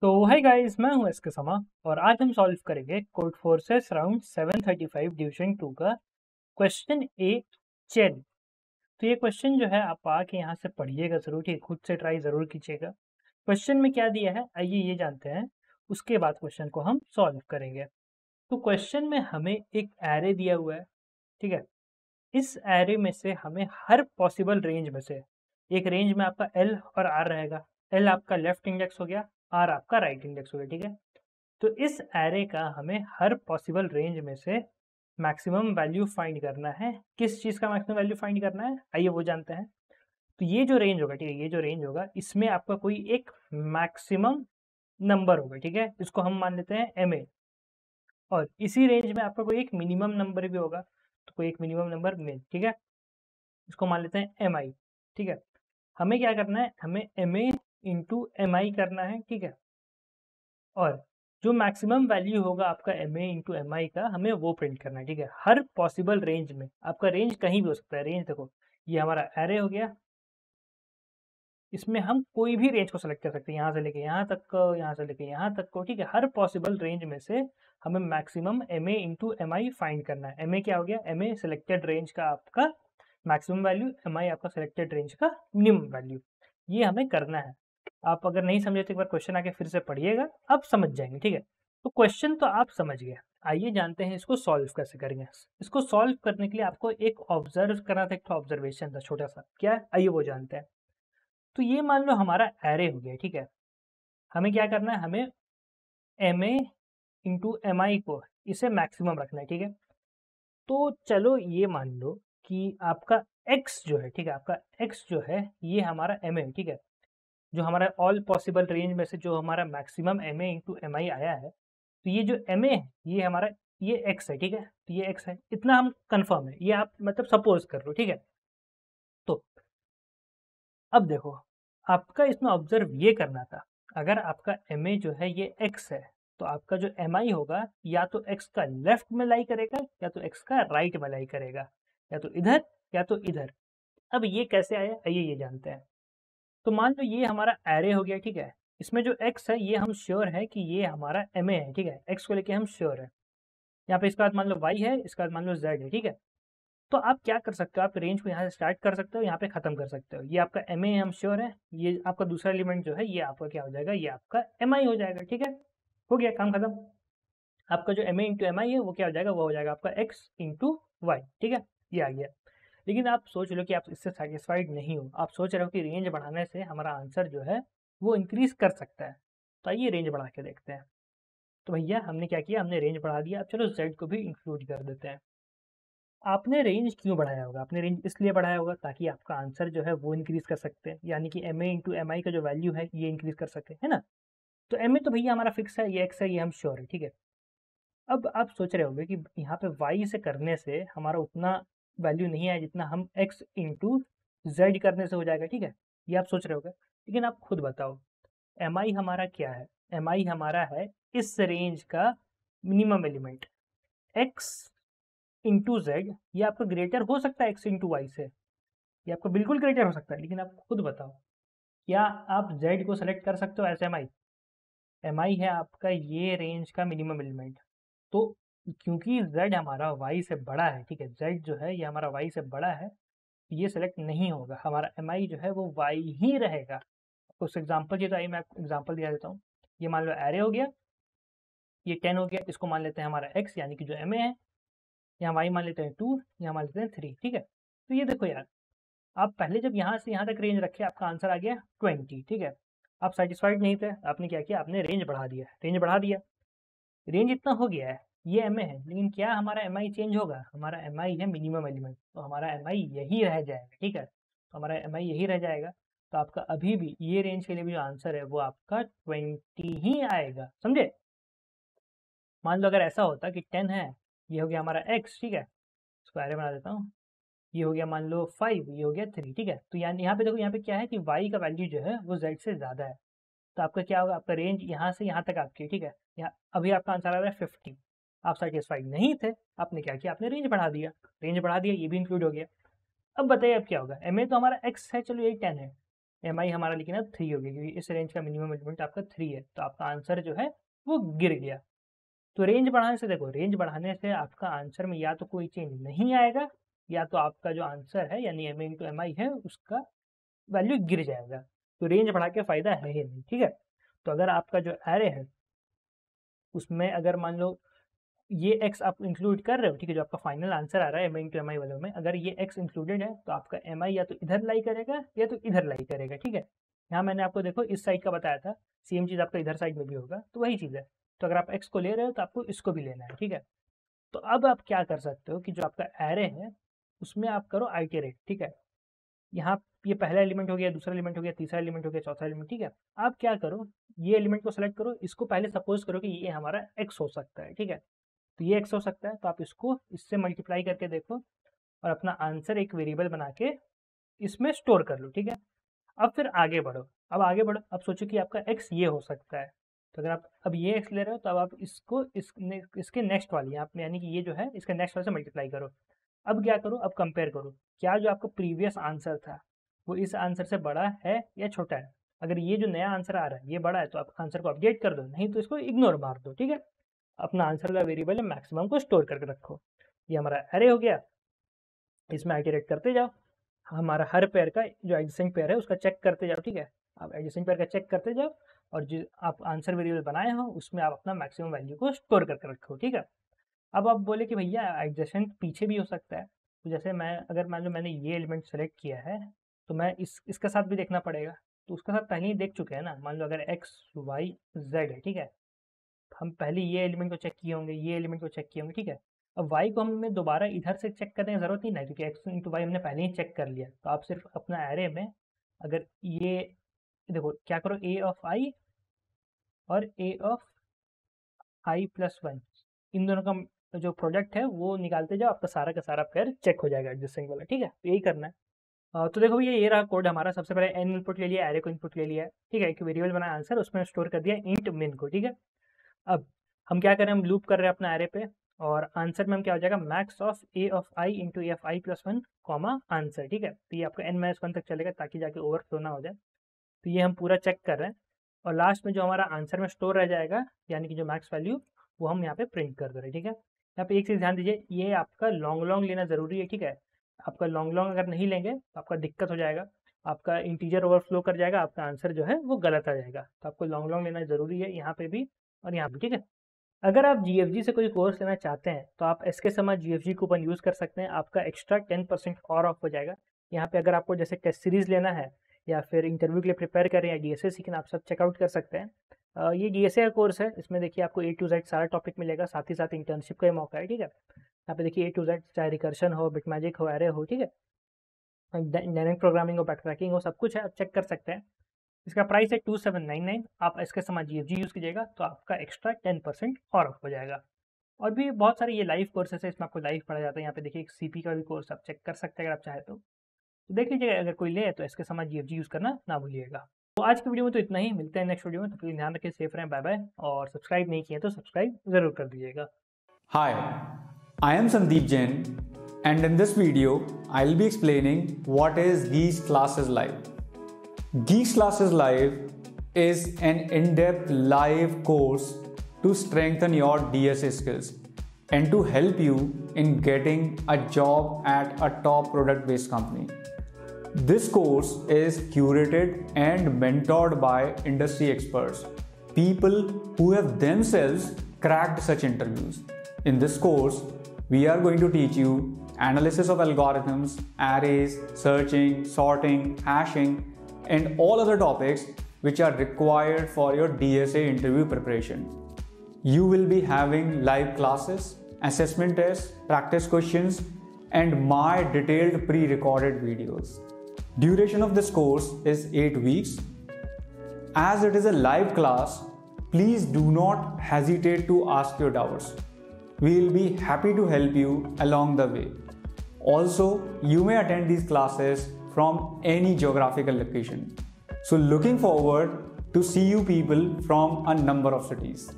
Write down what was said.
तो hi guys, मैं हूं एसके समा और आज हम सॉल्व करेंगे कोड फोर्सेस राउंड 735 डिवीजन 2 का क्वेश्चन ए चेन। तो ये क्वेश्चन जो है आप आके यहाँ से पढ़िएगा जरूर, ठीक है, खुद से ट्राई जरूर कीजिएगा। क्वेश्चन में क्या दिया है आइए ये जानते हैं, उसके बाद क्वेश्चन को हम सॉल्व करेंगे। तो क्वेश्चन में हमें एक एरे दिया हुआ है, ठीक है। इस एरे में से हमें हर पॉसिबल रेंज में से एक रेंज में आपका एल और आर रहेगा। एल आपका लेफ्ट इंडेक्स हो गया, आर आपका राइट इंडेक्स हो गया, ठीक है। तो इस एरे का हमें हर पॉसिबल रेंज में से मैक्सिमम वैल्यू फाइंड करना है। किस चीज़ का मैक्सिमम वैल्यू फाइंड करना है आइए वो जानते हैं। तो ये जो रेंज होगा, ठीक है, ये जो रेंज होगा इसमें आपका कोई एक मैक्सिमम नंबर होगा, ठीक है, इसको हम मान लेते हैं एम ए। और इसी रेंज में आपका कोई एक मिनिमम नंबर भी होगा, तो कोई एक मिनिमम नंबर में, ठीक है, इसको मान लेते हैं एम आई, ठीक है। हमें क्या करना है, हमें एम ए इंटू एम आई करना है, ठीक है। और जो मैक्सिमम वैल्यू होगा आपका एम ए इंटू एम आई का हमें वो प्रिंट करना है, ठीक है, हर पॉसिबल रेंज में। आपका रेंज कहीं भी हो सकता है। रेंज देखो, ये हमारा एरे हो गया, इसमें हम कोई भी रेंज को सेलेक्ट कर सकते हैं, यहाँ से लेके यहाँ तक को, यहाँ से लेके यहाँ तक को, ठीक है। हर पॉसिबल रेंज में से हमें maximum M A into M I find करना है। एम ए क्या हो गया, एम ए सिलेक्टेड रेंज का आपका मैक्सिमम वैल्यू, एम आई आपका सिलेक्टेड रेंज का मिनिमम वैल्यू। ये हमें करना है। आप अगर नहीं समझे तो एक बार क्वेश्चन आके फिर से पढ़िएगा, आप समझ जाएंगे, ठीक है। तो क्वेश्चन तो आप समझ गए, आइए जानते हैं इसको सॉल्व कैसे करेंगे। इसको सॉल्व करने के लिए आपको एक ऑब्जर्व करना था, एक ऑब्जर्वेशन था छोटा सा, क्या है आइए वो जानते हैं। तो ये मान लो हमारा एरे हो गया, ठीक है। हमें क्या करना है, हमें एम ए इंटू एम आई को इसे मैक्सिमम रखना है, ठीक है। तो चलो ये मान लो कि आपका एक्स जो है, ठीक है, आपका एक्स जो है ये हमारा एम ए, ठीक है। जो हमारा ऑल पॉसिबल रेंज में से जो हमारा maximum M A into M I आया है, तो ये जो एम ए है ये हमारा, ये एक्स है, ठीक है। तो ये एक्स है, इतना हम कंफर्म है, ये आप मतलब सपोज कर लो, ठीक है। तो अब देखो, आपका इसमें ऑब्जर्व ये करना था, अगर आपका एम ए जो है ये एक्स है, तो आपका जो एम आई होगा या तो एक्स का लेफ्ट में लाई करेगा या तो एक्स का राइट में लाई करेगा, या तो इधर या तो इधर। अब ये कैसे आया आइए ये जानते हैं। तो मान लो ये हमारा एरे हो गया, ठीक है। इसमें जो एक्स है ये हम श्योर है कि ये हमारा एम ए है, ठीक है, एक्स को लेके हम श्योर है। यहाँ पे इसके बाद मान लो वाई है, इसके बाद मान लो जेड है, ठीक है। तो आप क्या कर सकते हो, आप रेंज को यहाँ से स्टार्ट कर सकते हो, यहाँ पे खत्म कर सकते हो। ये आपका एम ए हम श्योर है, ये आपका दूसरा एलिमेंट जो है ये आपका क्या हो जाएगा, ये आपका एम आई हो जाएगा, ठीक है। हो गया काम खत्म। आपका जो एम ए इंटू एम आई है वो क्या हो जाएगा, वो हो जाएगा आपका एक्स इंटू वाई, ठीक है, ये आ गया। लेकिन आप सोच लो कि आप इससे सेटिस्फाइड नहीं हो, आप सोच रहे हो कि रेंज बढ़ाने से हमारा आंसर जो है वो इंक्रीज कर सकता है। तो आइए रेंज बढ़ा के देखते हैं। तो भैया हमने क्या किया, हमने रेंज बढ़ा दिया। अब चलो जेड को भी इंक्लूड कर देते हैं। आपने रेंज क्यों बढ़ाया होगा, आपने रेंज इसलिए बढ़ाया होगा ताकि आपका आंसर जो है वो इंक्रीज कर सकते हैं, यानी कि एम ए इंटू एम आई का जो वैल्यू है ये इंक्रीज कर सके, है ना। तो एम ए तो भैया हमारा फिक्स है, ये एक्स है, ये हम श्योर है, ठीक है। अब आप सोच रहे होंगे कि यहाँ पे वाई से करने से हमारा उतना वैल्यू नहीं है जितना हम एक्स इंटू जेड करने से हो जाएगा, ठीक है। ये आप सोच रहे होगे, लेकिन आप खुद बताओ एम आई हमारा क्या है। एम आई हमारा है इस रेंज का minimum element x into Z. ये आपका ग्रेटर हो सकता है एक्स इंटू वाई से, ये आपका बिल्कुल ग्रेटर हो सकता है, लेकिन आप खुद बताओ क्या आप जेड को सेलेक्ट कर सकते हो एस एम आई। एम आई है आपका ये रेंज का मिनिमम एलिमेंट। तो क्योंकि जेड हमारा वाई से बड़ा है, ठीक है, जेड जो है ये हमारा वाई से बड़ा है, ये सेलेक्ट नहीं होगा, हमारा एम आई जो है वो वाई ही रहेगा। उस एग्जाम्पल ये तो आइए मैं एग्जाम्पल दिया देता हूँ। ये मान लो एरे हो गया, ये 10 हो गया, इसको मान लेते हैं हमारा एक्स यानी कि जो एम ए है। यहाँ वाई मान लेते हैं 2, यहाँ मान लेते हैं 3, ठीक है। तो ये देखो यार, आप पहले जब यहाँ से यहाँ तक रेंज रखे आपका आंसर आ गया 20, ठीक है। आप सेटिस्फाइड नहीं थे, आपने क्या किया, आपने रेंज बढ़ा दिया, रेंज बढ़ा दिया, रेंज इतना हो गया है, ये एम ए है, लेकिन क्या हमारा एम आई चेंज होगा, हमारा एम आई है मिनिमम एलिमेंट, तो हमारा एम आई यही रह जाएगा, ठीक है। तो हमारा एम आई यही रह जाएगा। तो आपका अभी भी ये रेंज के लिए भी जो आंसर है वो आपका 20 ही आएगा, समझे। मान लो अगर ऐसा होता कि 10 है, ये हो गया हमारा एक्स, ठीक है, इसको एरे बना देता हूँ, ये हो गया मान लो 5, ये हो गया 3, ठीक है। तो यानी यहाँ पे देखो, यहाँ पे क्या है कि y का वैल्यू जो है वो z से ज़्यादा है। तो आपका क्या होगा, आपका रेंज यहाँ से यहाँ तक आपकी, ठीक है। यहाँ अभी आपका आंसर आ रहा है 50, आप सेटिस्फाइड नहीं थे, आपने क्या किया, आपने रेंज बढ़ा दिया, रेंज बढ़ा दिया, ये भी इंक्लूड हो गया। अब बताइए अब क्या होगा, एम ए तो हमारा x है, चलो यही 10 है, MI हमारा लेकिन अब 3 हो गया, क्योंकि इस रेंज का मिनिमम एलिमेंट आपका 3 है, तो आपका आंसर जो है वो गिर गया। तो रेंज बढ़ाने से देखो, रेंज बढ़ाने से आपका आंसर में या तो कोई चेंज नहीं आएगा, या तो आपका जो आंसर है यानी MA इंटू MI है उसका वैल्यू गिर जाएगा। तो रेंज बढ़ा के फ़ायदा है ही नहीं, ठीक है। तो अगर आपका जो एरे है उसमें अगर मान लो ये x आप इंक्लूड कर रहे हो, ठीक है, जो आपका फाइनल आंसर आ रहा है MA इंटू MI वालों में, अगर ये x इंक्लूडेड है तो आपका MI या तो इधर लाई करेगा या तो इधर लाई करेगा, ठीक है। यहाँ मैंने आपको देखो इस साइड का बताया था, सेम चीज़ आपका इधर साइड में भी होगा, तो वही चीज़ है। तो अगर आप x को ले रहे हो तो आपको इसको भी लेना है, ठीक है। तो अब आप क्या कर सकते हो कि जो आपका एरे है उसमें आप करो आइटरेट, ठीक है। यहाँ ये पहला एलिमेंट हो गया, दूसरा एलिमेंट हो गया, तीसरा एलिमेंट हो गया, चौथा एलिमेंट, ठीक है। आप क्या करो, ये एलिमेंट को सेलेक्ट करो, इसको पहले सपोज करो कि ये हमारा x हो सकता है, ठीक है। तो ये x हो सकता है, तो आप इसको इससे मल्टीप्लाई करके देखो और अपना आंसर एक वेरिएबल बना के इसमें स्टोर कर लो, ठीक है। अब फिर आगे बढ़ो, अब आगे बढ़ो, अब सोचो कि आपका x ये हो सकता है। तो अगर आप अब ये x ले रहे हो तो अब आप इसको इसके नेक्स्ट वाली आप यानी कि ये जो है इसके नेक्स्ट वाले से मल्टीप्लाई करो। अब क्या करो, अब कंपेयर करो, क्या जो आपका प्रीवियस आंसर था वो इस आंसर से बड़ा है या छोटा है। अगर ये जो नया आंसर आ रहा है ये बड़ा है तो आप आंसर को अपडेट कर दो, नहीं तो इसको इग्नोर मार दो, ठीक है। अपना आंसर का वेरिएबल है मैक्सिमम को स्टोर करके रखो। ये हमारा एरे हो गया, इसमें आइटरेट करते जाओ, हमारा हर पेयर का जो एडजेसेंट पेयर है उसका चेक करते जाओ, ठीक है। आप एडजेसेंट पेयर का चेक करते जाओ और जो आप आंसर वेरिएबल बनाए हो उसमें आप अपना मैक्सिमम वैल्यू को स्टोर करके रखो, ठीक है। अब आप बोले कि भैया एडजेसेंट पीछे भी हो सकता है, तो जैसे मैं अगर मान लो मैंने ये एलिमेंट सेलेक्ट किया है तो मैं इसके साथ भी देखना पड़ेगा, तो उसके साथ पहले ही देख चुके हैं ना। मान लो अगर x y z है, ठीक है, हम पहले ये एलिमेंट को चेक किए होंगे, ये एलिमेंट को चेक किए होंगे, ठीक है। अब y को हमें दोबारा इधर से चेक करने की ज़रूरत ही नहीं, क्योंकि x इंटू वाई हमने पहले ही चेक कर लिया। तो आप सिर्फ अपना एरे में अगर ये देखो क्या करो, a ऑफ i और a ऑफ i प्लस 1 इन दोनों का जो प्रोडक्ट है वो निकालते जाओ, आपका सारा का सारा पेयर चेक हो जाएगा एडजस्टिंग वाला, ठीक है। तो यही करना है। तो देखो भैया ये रहा कोड हमारा। सबसे पहले n इनपुट ले लिया, एरे को इनपुट ले लिया, ठीक है, एक वेरिएबल बनाया आंसर, उसमें स्टोर कर दिया इंट min को, ठीक है। अब हम क्या कर रहे हैं, हम लूप कर रहे हैं अपना एरे पे, और आंसर में हम क्या हो जाएगा, max of a of i into A of i plus 1 comma answer, ठीक है। तो ये आपका n-1 तक चलेगा ताकि जाके ओवरफ्लो ना हो जाए। तो ये हम पूरा चेक कर रहे हैं, और लास्ट में जो हमारा आंसर में स्टोर रह जाएगा यानी कि जो मैक्स वैल्यू वो हम यहाँ पे प्रिंट कर दे रहे हैं, ठीक है। यहाँ पे एक चीज़ ध्यान दीजिए, ये आपका लॉन्ग लेना ज़रूरी है, ठीक है। आपका लॉन्ग अगर नहीं लेंगे तो आपका दिक्कत हो जाएगा, आपका इंटीजर ओवरफ्लो कर जाएगा, आपका आंसर जो है वो गलत आ जाएगा। तो आपको लॉन्ग लेना ज़रूरी है यहाँ पे भी और यहाँ पे, ठीक है। अगर आप GFG से कोई कोर्स लेना चाहते हैं तो आप SK Sama GFG coupon use कर सकते हैं, आपका एक्स्ट्रा 10% और ऑफ हो जाएगा। यहाँ पे अगर आपको जैसे टेस्ट सीरीज़ लेना है या फिर इंटरव्यू के लिए प्रिपेयर कर रहे हैं या DSA सीखना, आप सब चेकआउट कर सकते हैं। ये DSA का कोर्स है, इसमें देखिए आपको A to Z सारा टॉपिक मिलेगा, साथ ही साथ इंटर्नशिप का ही मौका है, ठीक है। यहाँ पे देखिए A to Z चाहे रिकर्शन हो, बिटमैजिक हो, एरे हो, ठीक है, डायनेमिक प्रोग्रामिंग हो, बैकट्रैकिंग हो, सब कुछ है, आप चेक कर सकते हैं। इसका प्राइस है 2799। आप SK Sama GFG यूज़ कीजिएगा तो आपका एक्स्ट्रा 10% और ऑफ हो जाएगा। और भी बहुत सारे ये लाइव कोर्सेस है, इसमें आपको लाइव पढ़ा जाता है। यहाँ पे देखिए एक CP का भी कोर्स आप चेक कर सकते हैं अगर आप चाहे तो देख लीजिएगा। अगर कोई ले तो SK Sama GFG यूज़ करना ना भूलिएगा। तो आज की वीडियो में तो इतना ही, मिलते हैं नेक्स्ट वीडियो में। तो ध्यान रखिए, सेफ रहें, बाय बाय। और सब्सक्राइब नहीं किया तो सब्सक्राइब ज़रूर कर दीजिएगा। Hi, I am Sandeep Jain, and in this video, I'll be explaining what is Geeks Classes Live. Geeks Classes Live is an in-depth live course to strengthen your DSA skills and to help you in getting a job at a top product-based company. This course is curated and mentored by industry experts, people who have themselves cracked such interviews. In this course, we are going to teach you analysis of algorithms, arrays, searching, sorting, hashing, and all other topics which are required for your DSA interview preparation. You will be having live classes, assessment tests, practice questions, and my detailed pre-recorded videos. Duration of this course is 8 weeks. As it is a live class, please do not hesitate to ask your doubts. We will be happy to help you along the way. Also, you may attend these classes from any geographical location. So looking forward to see you people from a number of cities.